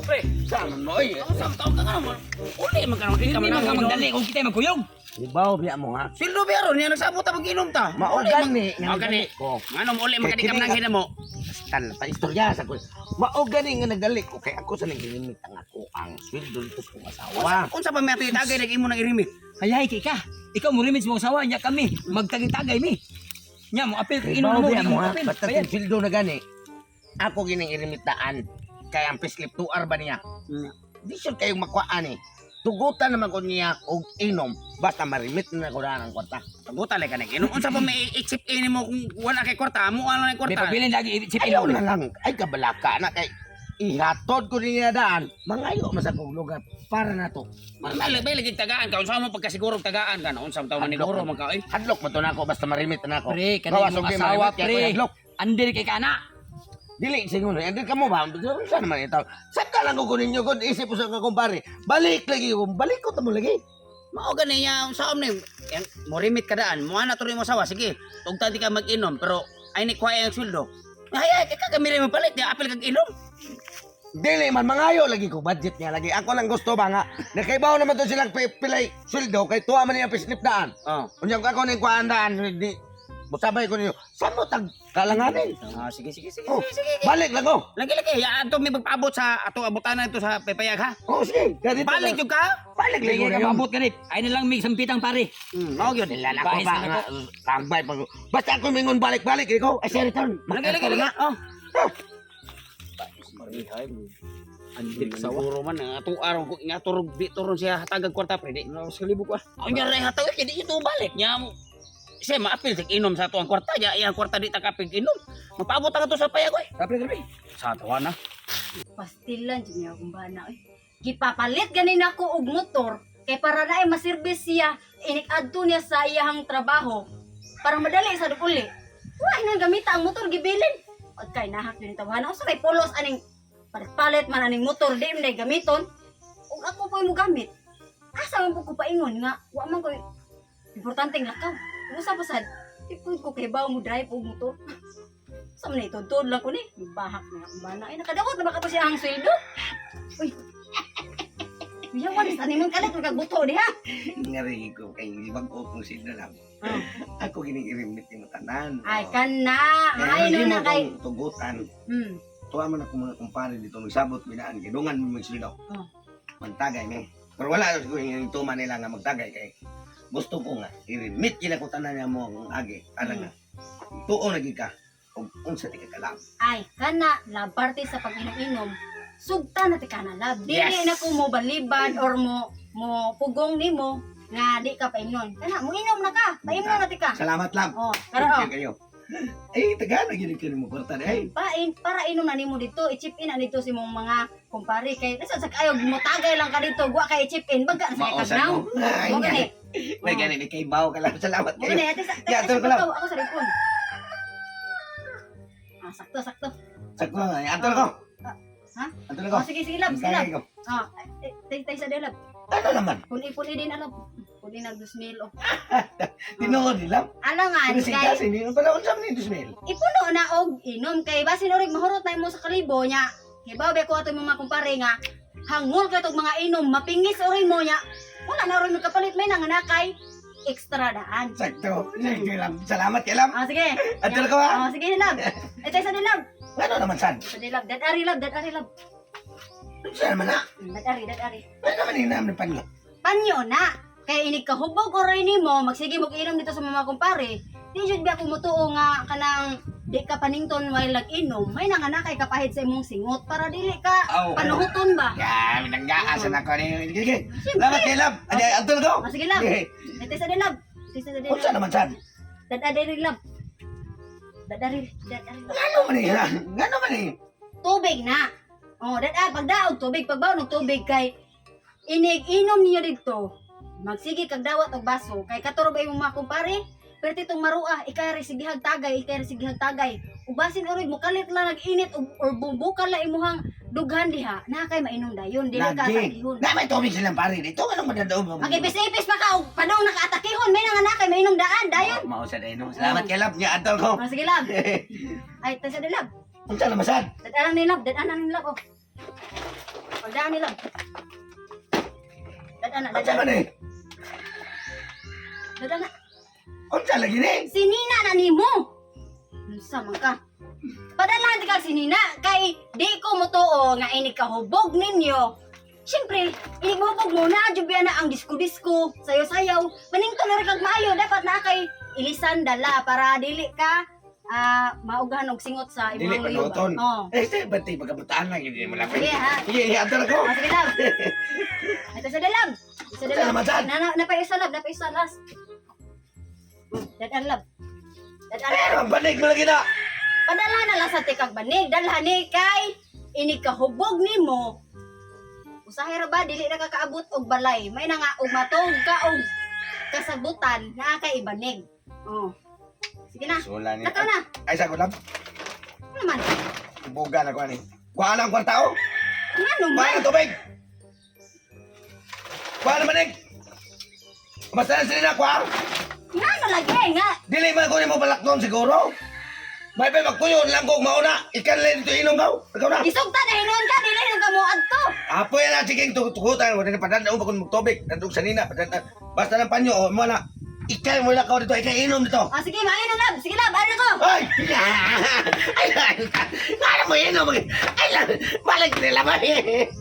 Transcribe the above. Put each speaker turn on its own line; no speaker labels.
Pre, saan mo oy? Saan taon ka naman? Uli man ka naman.
Hindi man ka magdali kung kita magkuyog.
Ibaw biya mo ha.
Sildo biyaro niya nagsabot ta mag-inom ta.
Maugani.
Maugani.
ko.
Manong uli magkadikam nang hina mo.
Tan pa istorya sa ko. Maugani nga nagdali ko kay ako sa naghilimit ang ako ang sweldo dito kong asawa.
Unsa pa may tagay nag-imo nang irimit?
Hayay kay ka. Ikaw mo rimits mo asawa niya kami. Magtagay-tagay mi. Nya mo apil kay inom
Ibaw
mo.
biya mo ha.
Apil.
Basta
Bayad.
yung sweldo na gani. Ako gining irimitaan kay ang pislip tuar ba niya? Di sure kayong makuhaan eh. Tugutan naman ko niya og inom basta marimit na ko na ng kwarta.
Taguta lay ka nag-inom. Unsa pa may i-chip in mo kung wala kay kwarta, mo ano na
May
kwarta.
pabilin lagi chip
Ayaw
in.
na lang. Ay kabalaka na kay ihatod ko niya daan. Mangayo masagong lugar para na to.
May lagi tagaan ka. Unsa mo pagkasiguro tagaan ka na unsang taon na niguro man ka oy.
Hadlok mo to na ako basta marimit na ako.
Pre,
Gawas
kanay
og
mo
di
asawa
marimit, kaya
pre.
ko hadlok.
Andir kay kana.
Dili singon andi ka mo ba? Saan naman ito? Saan ka lang ko kunin nyo kung isip ko sa kumpare? Balik lagi ko. Balik ko tamo lagi.
Mao gani niya unsa ni yang mo rimit ka daan. Mo ana to rin mo sawa sige. Tugta di ka mag-inom pero ay ni kuha ang sweldo. Ay kay ka gamire mo palit di apil kag inom.
Dili man mangayo lagi ko budget niya lagi. Ako lang gusto ba nga. Nakaibaw naman to silang pilay sweldo kay tuwa man niya pislip daan.
Oh.
Unyang ako ning kuandaan di musabay ko niyo. Saan mo tag kalanganin?
Ah sige.
Oh, balik lang ko.
Lagi ya ato may magpaabot sa ato abutan ito sa pepayag ha.
Oh, sige. Ganito
Balik
lang.
jud ka.
Balik lang
Lagi
ko
ka
na yun.
mabot ganit. Ay na lang mig sampitang pare.
Mao gyud.
Nilala ko
Bahis
ba
na
nga. Kambay pa ko. Basta ako mingon balik-balik. Ikaw, ay siya return.
Lagi. Oh.
Andir
Siguro man atong araw ko nga turog di turon siya hatagag kwarta pre di.
Sa libo ko.
Ang nya ray hatag kay di ito balik nya mo. Siya maapil sa inom sa tuang kwarta ya iyang kwarta di ta kapig inom. Mapaabot ka to sa payag oy.
Kapre.
Sa tuwa na.
Pastilan dyan niya akong bana. Gipapalit ganin ako og motor kay para na ay maservis siya inik-adto niya sa iyahang trabaho para madali sa uli. Wala nang gamita ang motor gibilin. Pagkay nahak din tawahan ako sa kay polos aning palit man aning motor di man gamiton. Ug ako po mo gamit. Asa man po ko paingon nga wa man ko importanteng lakaw. Usa pa sad ipon ko kay bawo mo drive og motor. Sa man ito, tudod lang ko ni. Bahak na akong bana. Ay, nakadawat na baka to siya ang sweldo. Uy. Yawan, saan naman kalit, magkaguto di ha?
Ngari ko kay ibang upong sila lang. Ako ginigirimit yung tanan.
Ay, kana. Ay, no na kay...
Tugutan.
Hmm.
Tuwa man ako mga kumpare dito nagsabot binaan gidungan mo sila.
Oh.
Magtagay me. Pero wala ko yung tuman nila nga magtagay kay gusto ko nga i-remit kila ko tanan niya mo ang agi. Ana nga. Tuo lagi ka. Ug unsa ti ka kalam.
Ay, kana. Lab party sa pag-inom-inom. Sugta na ti kana lab. Dili na ko mo baliban or mo pugong nimo nga di ka paimnon. Kana, mo inom na ka. Paimnon na ti ka.
Salamat lang.
Oh, pero oh.
Kayo. Ay, taga na gini kini mo kwarta ay.
Para inom na nimo dito, i-chip in na dito si mong mga kumpare kay nasa sa kayo mo tagay lang ka dito, gwa kay i-chip in baga sa kay kagnaw.
Ay,
Mo gani.
may gani ni kay bawo ka lang. Salamat
Mo gani
kayo.
ate sa
Ya, tol ko lang.
ako sa ripon. Sakto.
Sakto nga. Antol ko.
Ha?
Antol ko.
Oh, sige lab, sige lab.
Kaya ko.
Ah, tay sa delab.
Ano naman?
Puli din alab. Puli na 2,000 oh.
Tinuod nila.
Ano nga
Pero si
kay
kasi ni pala unsam ni Dusmel.
ipuno na og inom kay basin orig mahurot na mo sa kalibo nya. Kay babe ko ato mga kumpare nga hangol ka tog mga inom mapingis orig mo nya. Wala na orig kapalit may nanganakay extra daan.
Sakto. Sige lang. Salamat kay Lam.
Ah, sige.
Antol ko ha.
Oh, sige lab. Ito sa dilab.
Ano naman sad?
Sa dilab. That ari lab.
Saan naman na?
That ari.
Ano naman yung naman pa niyo?
Panyo na. Kaya inig kahubog ko rin nimo, magsige mo inom dito sa mga kumpare. Di jud biya ko mutuo nga kanang di ka panington while nag-inom. May nanganakay kapahid sa imong singot para dili ka
Oh,
panuhuton ba?
Ya, minanggaan ako ni. Sige. Salamat kay Lam. Adi antol ko.
Ah, sige lab.
Sige.
Ito sa dilab.
Unsa naman sad?
Dadari lab. Dadari.
Ano man ni? Ano man ni?
Tubig na. Oh, pagdaog tubig, pagbaon ng tubig kay inig-inom niyo dito. Magsige kag dawat og baso kay katuro ba imong mga kumpare? Pero titong maruah, ikay resigihag tagay. Ubasin orig mo kalit lang nag-init or bubukal la imuhang dughan diha. Na kay mainom dayon, dili ka sa
Lagi.
ihon.
Na may tubig silang pare dito. Anong madadaog mo?
Magipis-ipis pa ka og padong nakaatakihon, may nanganakay mainom daan dayon.
Mao sa dino. Salamat kay Lam. Ya antol ko.
Oh, sige lab. Ay, tasa de lab.
Unsa na masad?
Dadanan ni love, oh. Dadanan ni love.
Unsa man eh?
Dadanan.
Unsa lagi ni?
Si Nina na nimo. Unsa man ka? Padalahan di ka si Nina kay di ko mo tuo nga ini kahubog ninyo. Siyempre, inibubog mo na adyo na ang disko-disko, sayo-sayaw. Maningto na rin kag maayo dapat na kay ilisan dala para dili ka maugahan og singot sa
Dili
imong
pa
luyog.
noton.
Oh.
Sige, bantay pagkabutaan lang hindi mo lapit.
Sige ha.
Sige, ato ko.
Sige lang. Ito sa dalam. Sa dalam.
Salamat, San.
Napaisa last. Dadan lab.
Pero ang banig mo lagi na.
Padala na lang sa tikag banig. Dalhan ni kay ini kahubog nimo. Usahay ra ba dili na kakaabot og balay. May na nga og matog ka og kasabutan na kay ibanig. Oh. Sige na.
Sula ni.
Naka na.
Ay sa kulam.
Ano naman?
Buga na ko ani. Kuha lang kwarta oh.
Ano
Kuha
man?
ng tubig. Kuha na manig. Basta na sila na kuha.
Ano lagi nga?
Dili man ko ni mo balakton siguro. May pa magkuyon lang kung mauna. Ikan lang dito inom ka. Ikaw na.
Isugta na hinuon ka dili na mo adto.
Apo yan na siging tugutan. Wala na padaan ba kung magtubig. Nandog sa nina. Basta ng panyo. O mo na. Ikan mo lang ka dito. Ikan inom dito.
Ah sige, mainom lab. Sige lab, ano ko?
Ay! Ay! Ano mo inom? Ay! Balik nila ba eh?